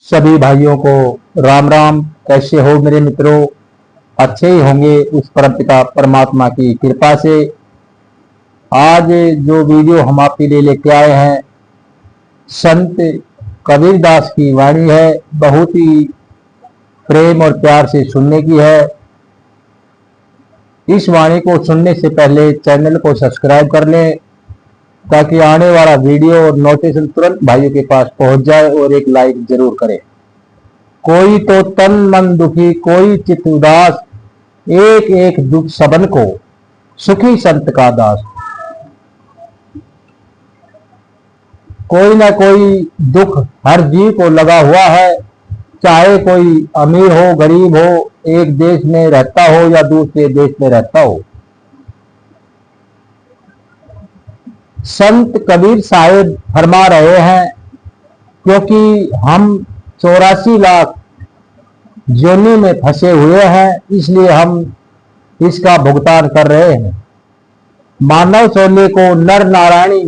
सभी भाइयों को राम राम। कैसे हो मेरे मित्रों? अच्छे ही होंगे उस परमपिता परमात्मा की कृपा से। आज जो वीडियो हम आपके लिए लेके आए हैं, संत कबीरदास की वाणी है। बहुत ही प्रेम और प्यार से सुनने की है। इस वाणी को सुनने से पहले चैनल को सब्सक्राइब कर लें, ताकि आने वाला वीडियो और नोटिफिकेशन तुरंत भाइयों के पास पहुंच जाए। और एक लाइक जरूर करें। कोई तो तन मन दुखी, कोई चित उदास, एक एक दुख सबन को, सुखी संत का दास। कोई ना कोई दुख हर जीव को लगा हुआ है, चाहे कोई अमीर हो गरीब हो, एक देश में रहता हो या दूसरे देश में रहता हो। संत कबीर साहिब फरमा रहे हैं, क्योंकि हम 84 लाख योनि में फंसे हुए हैं, इसलिए हम इसका भुगतान कर रहे हैं। मानव शोले को नर नारायणी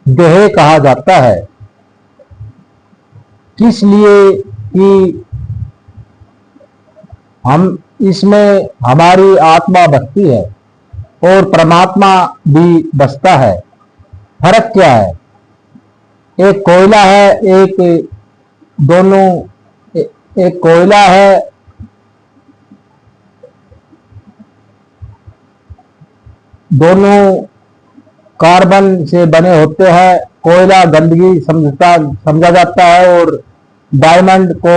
देह कहा जाता है, किस लिए कि हम इसमें हमारी आत्मा बसती है और परमात्मा भी बसता है। फर्क क्या है? एक कोयला है, एक कोयला है, दोनों कार्बन से बने होते हैं। कोयला गंदगी समझा जाता है और डायमंड को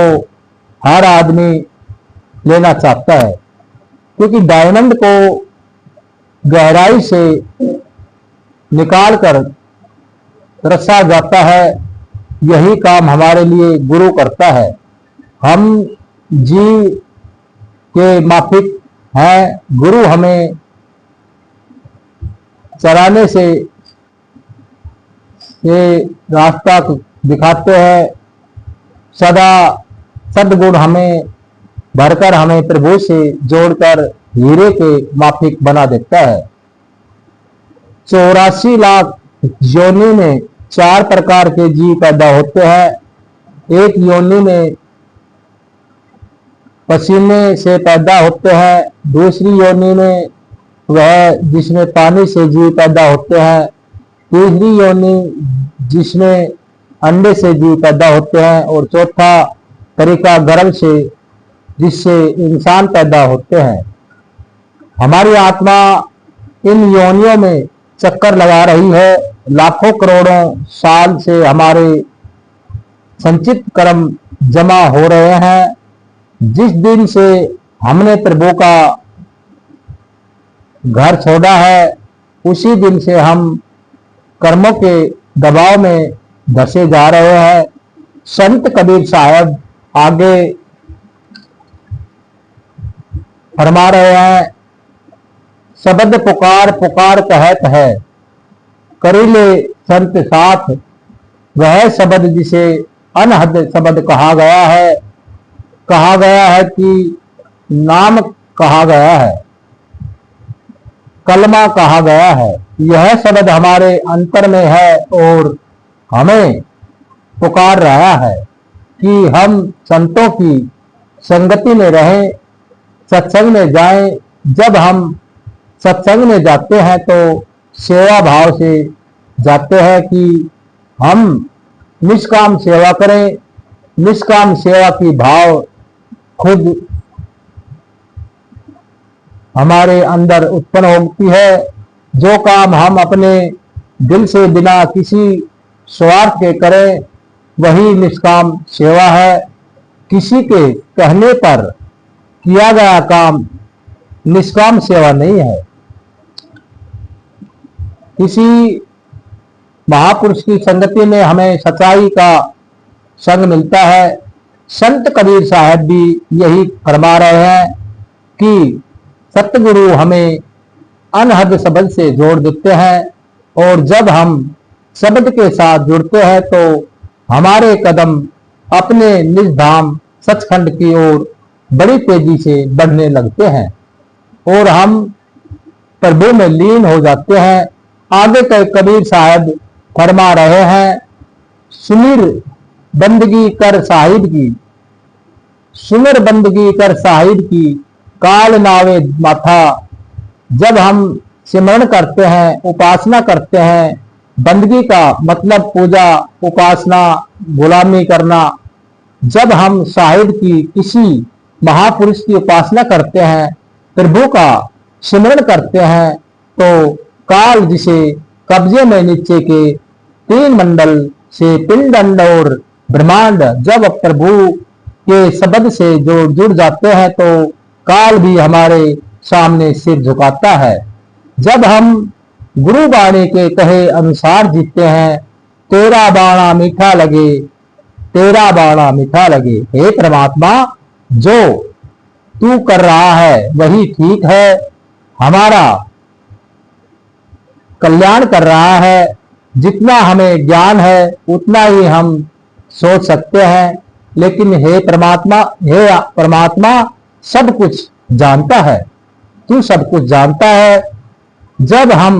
हर आदमी लेना चाहता है, क्योंकि डायमंड को गहराई से निकालकर रसा जाता है। यही काम हमारे लिए गुरु करता है। हम जीव के माफिक हैं। गुरु हमें चलाने से रास्ता दिखाते हैं। सदा सद्गुण हमें भरकर हमें प्रभु से जोड़कर हीरे के माफिक बना देता है। 84 लाख योनि में 4 प्रकार के जीव पैदा होते हैं। एक योनि में पसीने से पैदा होते हैं, दूसरी योनि में वह जिसमें पानी से जीव पैदा होते हैं, तीसरी योनि जिसमें अंडे से जीव पैदा होते हैं, और चौथा तरीका गर्भ से, जिससे इंसान पैदा होते हैं। हमारी आत्मा इन योनियों में चक्कर लगा रही है। लाखों करोड़ों साल से हमारे संचित कर्म जमा हो रहे हैं। जिस दिन से हमने प्रभु का घर छोड़ा है, उसी दिन से हम कर्मों के दबाव में धसे जा रहे हैं। संत कबीर साहब आगे फरमा रहे हैं, शब्द पुकार पुकार कहत है, करीले संत साथ, वह शब्द जिसे अनहद शब्द कहा गया है कि नाम कहा गया है, कलमा कहा गया है। यह शब्द हमारे अंतर में है और हमें पुकार रहा है कि हम संतों की संगति में रहें, सत्संग में जाएं। जब हम सत्संग में जाते हैं तो सेवा भाव से जाते हैं कि हम निष्काम सेवा करें। निष्काम सेवा की भाव खुद हमारे अंदर उत्पन्न होती है। जो काम हम अपने दिल से बिना किसी स्वार्थ के करें, वही निष्काम सेवा है। किसी के कहने पर किया गया काम निष्काम सेवा नहीं है। किसी महापुरुष की संगति में हमें सच्चाई का संग मिलता है। संत कबीर साहब भी यही फरमा रहे हैं कि सतगुरु हमें अनहद शब्द से जोड़ देते हैं, और जब हम शब्द के साथ जुड़ते हैं तो हमारे कदम अपने निज धाम सचखंड की ओर बड़ी तेजी से बढ़ने लगते हैं और हम प्रभु में लीन हो जाते हैं। आगे कबीर साहब फरमा रहे हैं, सुमिर बंदगी कर साहिब की, सुमिर बंदगी कर साहिब की, काल नावे माथा। जब हम सिमरण करते हैं, उपासना करते हैं, बंदगी का मतलब पूजा, उपासना, गुलामी करना। जब हम साहिब की, किसी महापुरुष की उपासना करते हैं, प्रभु का सिमरण करते हैं, तो काल जिसे कब्जे में नीचे के तीन मंडल से पिंड और ब्रह्मांड जब प्रभु के शब्द से जो जुड़ जाते हैं, तो काल भी हमारे सामने सिर झुकाता है। जब हम गुरु बाणी के कहे अनुसार जीते हैं, तेरा बाणा मीठा लगे, तेरा बाणा मीठा लगे। हे परमात्मा, जो तू कर रहा है वही ठीक है, हमारा कल्याण कर रहा है। जितना हमें ज्ञान है उतना ही हम सोच सकते हैं, लेकिन हे परमात्मा सब कुछ जानता है, तू सब कुछ जानता है। जब हम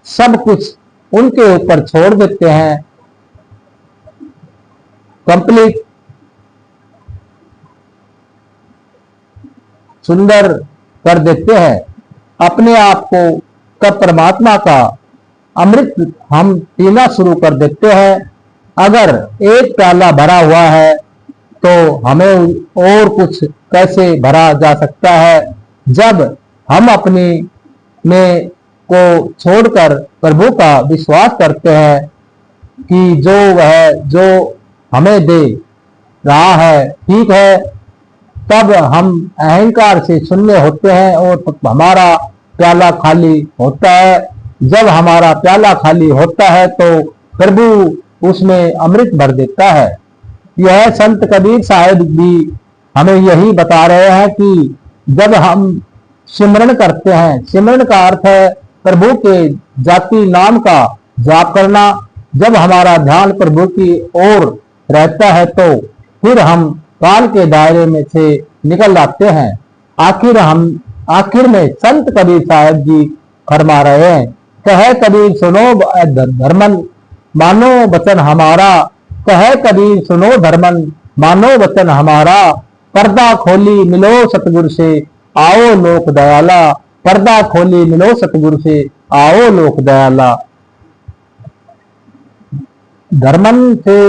सब कुछ उनके ऊपर छोड़ देते हैं, कंप्लीट सुंदर कर देते हैं अपने आप को, तब परमात्मा का अमृत हम पीना शुरू कर देते हैं। अगर एक प्याला भरा हुआ है तो हमें और कुछ कैसे भरा जा सकता है। जब हम अपने में को छोड़कर प्रभु का विश्वास करते हैं कि जो वह जो हमें दे रहा है ठीक है, तब हम अहंकार से शून्य होते हैं और हमारा प्याला खाली होता है। जब हमारा प्याला खाली होता है तो प्रभु उसमें अमृत भर देता है। यह संत कबीर साहब भी हमें यही बता रहे हैं कि जब हम सिमरण करते हैं, सिमरण का अर्थ है प्रभु के जाति नाम का जाप करना। जब हमारा ध्यान प्रभु की ओर रहता है तो फिर हम काल के दायरे में से निकल आते हैं। आखिर में संत कबीर साहब जी फरमा रहे हैं, कहे कबीर सुनो धर्मन मानो वचन हमारा, कहे कबीर सुनो धर्मन मानो वचन हमारा। पर्दा खोली मिलो सतगुरु से आओ लोक दयाला, पर्दा खोली मिलो सतगुरु से आओ लोक दयाला। धर्मन से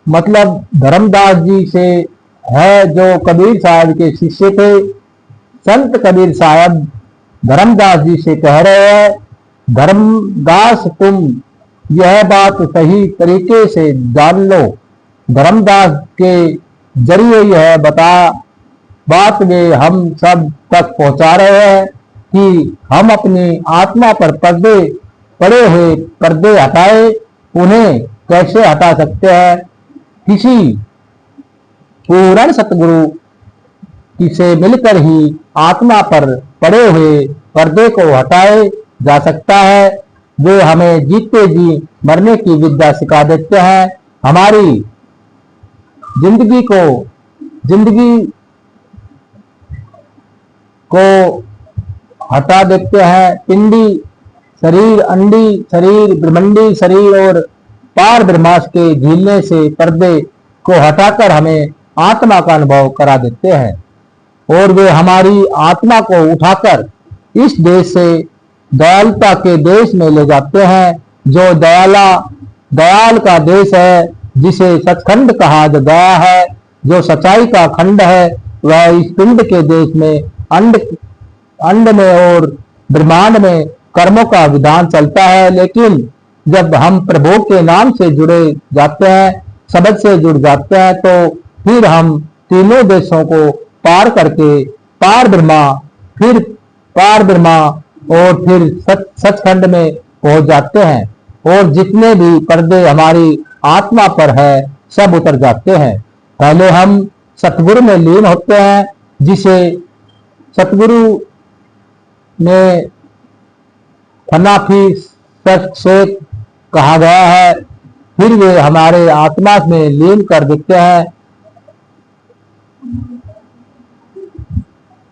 मतलब धर्मदास जी से है, जो कबीर साहब के शिष्य थे। संत कबीर साहब धर्मदास जी से कह रहे हैं, धर्मदास तुम यह बात सही तरीके से जान लो। धर्मदास के जरिए यह बात वे हम सब तक पहुंचा रहे हैं कि हम अपनी आत्मा पर पड़े हुए पर्दे हटाए। उन्हें कैसे हटा सकते हैं? किसी पूर्ण सतगुरु से मिलकर ही आत्मा पर पड़े हुए पर्दे को हटाए जा सकता है। वे हमें जीते जी मरने की विद्या सिखा देते हैं, हमारी जिंदगी को हटा देते हैं। पिंडी शरीर, अंडी शरीर, ब्रह्मंडी शरीर और पार ब्रह्मांड के झीलने से पर्दे को हटाकर हमें आत्मा का अनुभव करा देते हैं। और वे हमारी आत्मा को उठाकर इस देश से दयालुता के देश में ले जाते हैं, जो दयाल का देश है, जिसे सचखंड कहा गया है। जो सच्चाई का खंड है वह इस पिंड के देश में अंड में और ब्रह्मांड में कर्मों का विधान चलता है। लेकिन जब हम प्रभु के नाम से जुड़े जाते हैं, शब्द से जुड़ जाते हैं, तो फिर हम तीनों देशों को पार करके पार ब्रह्मा और फिर सचखंड में पहुंच जाते हैं। और जितने भी पर्दे हमारी आत्मा पर है सब उतर जाते हैं। पहले हम सतगुरु में लीन होते हैं, जिसे सतगुरु में फनाफी शेख कहा गया है। फिर वे हमारे आत्मा में लीन कर देते हैं,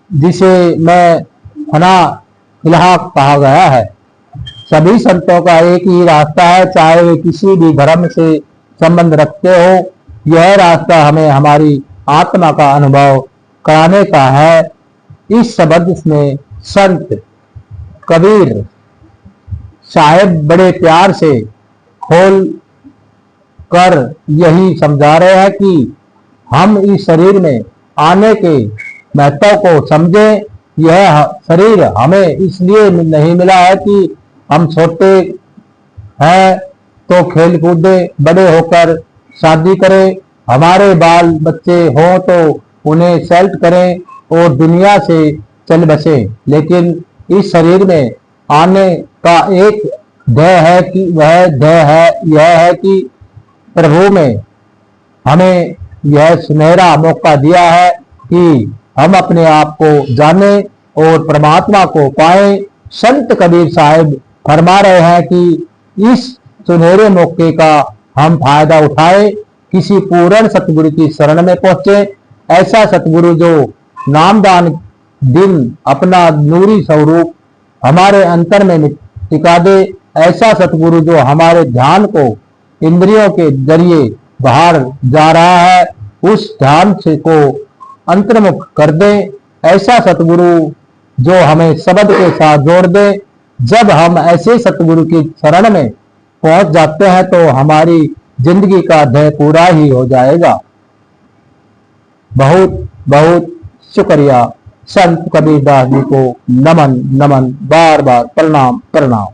जिसे मैं फना इलाहा कहा गया है। सभी संतों का एक ही रास्ता है, चाहे वे किसी भी धर्म से संबंध रखते हो। यह रास्ता हमें हमारी आत्मा का अनुभव कराने का है। इस शब्द में संत कबीर साहेब बड़े प्यार से खोल कर यही समझा रहे हैं कि हम इस शरीर में आने के महत्व को समझें। यह शरीर हमें इसलिए नहीं मिला है कि हम छोटे हैं तो खेल कूदे, बड़े होकर शादी करें, हमारे बाल बच्चे हों तो उन्हें सेल्ट करें और दुनिया से चल बसे। लेकिन इस शरीर में आने का एक ध्येय है कि यह है कि प्रभु में हमें यह सुनहरा मौका दिया है कि हम अपने आप को जाने और परमात्मा को पाएं। संत कबीर साहिब फरमा रहे हैं कि इस सुनहरे मौके का हम फायदा उठाएं, किसी पूर्ण सतगुरु की शरण में पहुंचे। ऐसा सतगुरु जो नामदान दिन अपना नूरी स्वरूप हमारे अंतर में टिका दे। ऐसा सतगुरु जो हमारे ध्यान को इंद्रियों के जरिए बाहर जा रहा है, उस ध्यान से को अंतर्मुख कर दे। ऐसा सतगुरु जो हमें शब्द के साथ जोड़ दे। जब हम ऐसे सतगुरु की शरण में पहुंच जाते हैं तो हमारी जिंदगी का ध्येय पूरा ही हो जाएगा। बहुत बहुत शुक्रिया। संत कबीरदास जी को नमन नमन, बार बार प्रणाम प्रणाम।